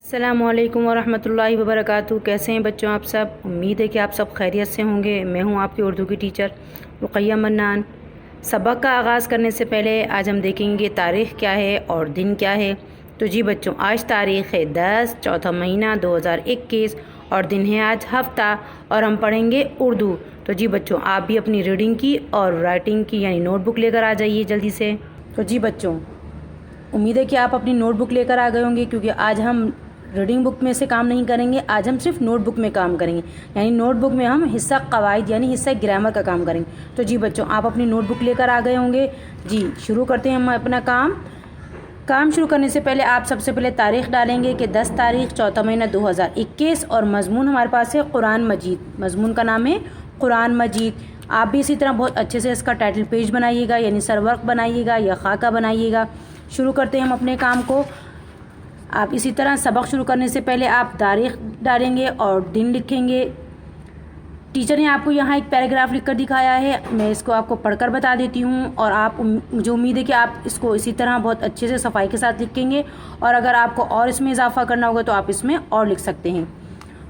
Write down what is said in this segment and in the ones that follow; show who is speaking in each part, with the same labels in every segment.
Speaker 1: السلام علیکم ورحمۃ اللہ وبرکاتہ۔ کیسے ہیں بچوں آپ سب؟ امید ہے کہ آپ سب خیریت سے ہوں گے۔ میں ہوں آپ کی اردو کی ٹیچر رقیہ منان۔ سبق کا آغاز کرنے سے پہلے آج ہم دیکھیں گے تاریخ کیا ہے اور دن کیا ہے۔ تو جی بچوں، آج تاریخ ہے 10 چوتھا مہینہ 2021 اور دن ہے آج ہفتہ، اور ہم پڑھیں گے اردو۔ تو جی بچوں، آپ بھی اپنی ریڈنگ کی اور رائٹنگ کی یعنی نوٹ بک لے کر آ جائیے جلدی سے۔ تو جی بچوں، امید ہے کہ آپ اپنی نوٹ بک لے کر آ گئے ہوں گے، کیونکہ آج ہم ریڈنگ بک میں سے کام نہیں کریں گے، آج ہم صرف نوٹ بک میں کام کریں گے، یعنی نوٹ بک میں ہم حصہ قواعد یعنی حصہ گرامر کا کام کریں گے۔ تو جی بچوں، آپ اپنی نوٹ بک لے کر آ گئے ہوں گے۔ جی شروع کرتے ہیں ہم اپنا کام شروع کرنے سے پہلے آپ سب سے پہلے تاریخ ڈالیں گے کہ 10 تاریخ چوتھا مہینہ 2021، اور مضمون ہمارے پاس ہے قرآن مجید۔ مضمون کا نام ہے قرآن مجید۔ آپ بھی اسی طرح بہت اچھے سے اس کا ٹائٹل پیج بنائیے گا، یعنی سرورق بنائیے گا یا خاکہ بنائیے گا۔ شروع کرتے ہیں ہم اپنے کام کو۔ آپ اسی طرح سبق شروع کرنے سے پہلے آپ تاریخ ڈالیں گے اور دن لکھیں گے۔ ٹیچر نے آپ کو یہاں ایک پیراگراف لکھ کر دکھایا ہے، میں اس کو آپ کو پڑھ کر بتا دیتی ہوں، اور آپ مجھے امید ہے کہ آپ اس کو اسی طرح بہت اچھے سے صفائی کے ساتھ لکھیں گے، اور اگر آپ کو اور اس میں اضافہ کرنا ہوگا تو آپ اس میں اور لکھ سکتے ہیں۔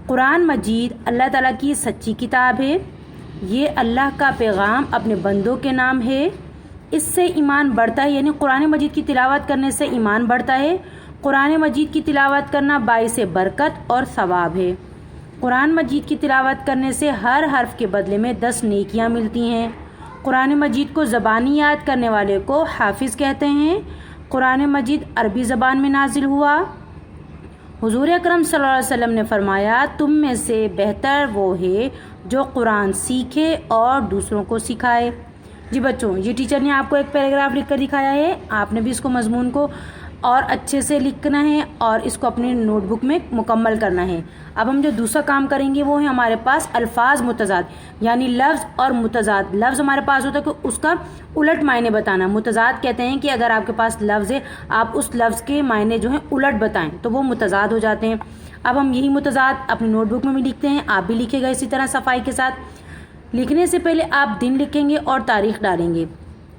Speaker 1: قرآن مجید اللہ تعالیٰ کی سچی کتاب ہے، یہ اللہ کا پیغام اپنے بندوں کے نام ہے، اس سے ایمان بڑھتا ہے، یعنی قرآن مجید کی تلاوت کرنے سے ایمان بڑھتا ہے۔ قرآن مجید کی تلاوت کرنا باعث برکت اور ثواب ہے۔ قرآن مجید کی تلاوت کرنے سے ہر حرف کے بدلے میں 10 نیکیاں ملتی ہیں۔ قرآن مجید کو زبانی یاد کرنے والے کو حافظ کہتے ہیں۔ قرآن مجید عربی زبان میں نازل ہوا۔ حضور اکرم صلی اللہ علیہ وسلم نے فرمایا، تم میں سے بہتر وہ ہے جو قرآن سیکھے اور دوسروں کو سکھائے۔ جی بچوں، یہ ٹیچر نے آپ کو ایک پیراگراف لکھ کر دکھایا ہے، آپ نے بھی اس کو مضمون کو اور اچھے سے لکھنا ہے اور اس کو اپنی نوٹ بک میں مکمل کرنا ہے۔ اب ہم جو دوسرا کام کریں گے وہ ہے ہمارے پاس الفاظ متضاد، یعنی لفظ اور متضاد۔ لفظ ہمارے پاس ہوتا ہے کہ اس کا الٹ معنی بتانا۔ متضاد کہتے ہیں کہ اگر آپ کے پاس لفظ ہے، آپ اس لفظ کے معنی جو ہیں الٹ بتائیں تو وہ متضاد ہو جاتے ہیں۔ اب ہم یہی متضاد اپنی نوٹ بک میں بھی لکھتے ہیں، آپ بھی لکھے گا اسی طرح صفائی کے ساتھ۔ لکھنے سے پہلے آپ دن لکھیں گے اور تاریخ ڈالیں گے۔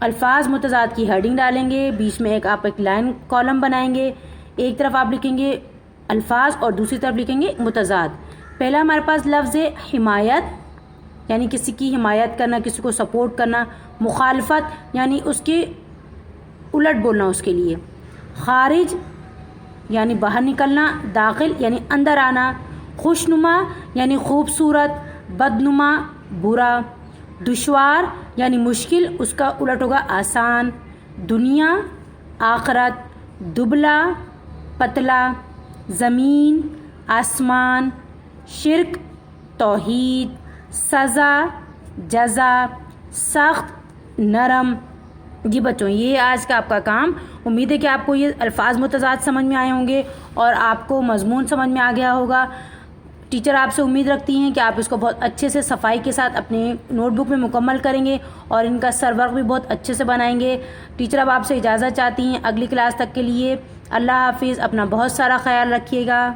Speaker 1: الفاظ متضاد کی ہیڈنگ ڈالیں گے، بیچ میں آپ ایک لائن کالم بنائیں گے، ایک طرف آپ لکھیں گے الفاظ اور دوسری طرف لکھیں گے متضاد۔ پہلا ہمارے پاس لفظ ہے حمایت، یعنی کسی کی حمایت کرنا، کسی کو سپورٹ کرنا۔ مخالفت یعنی اس کے الٹ بولنا اس کے لیے۔ خارج یعنی باہر نکلنا۔ داخل یعنی اندر آنا۔ خوشنما یعنی خوبصورت۔ بدنما برا۔ دشوار یعنی مشکل، اس کا الٹ ہوگا آسان۔ دنیا آخرت۔ دبلا پتلا۔ زمین آسمان۔ شرک توحید۔ سزا جزا۔ سخت نرم۔ جی بچوں، یہ آج کا آپ کا کام۔ امید ہے کہ آپ کو یہ الفاظ متضاد سمجھ میں آئے ہوں گے اور آپ کو مضمون سمجھ میں آ گیا ہوگا۔ ٹیچر آپ سے امید رکھتی ہیں کہ آپ اس کو بہت اچھے سے صفائی کے ساتھ اپنے نوٹ بک میں مکمل کریں گے اور ان کا سر ورق بھی بہت اچھے سے بنائیں گے۔ ٹیچر اب آپ سے اجازت چاہتی ہیں اگلی کلاس تک کے لیے۔ اللہ حافظ، اپنا بہت سارا خیال رکھیے گا۔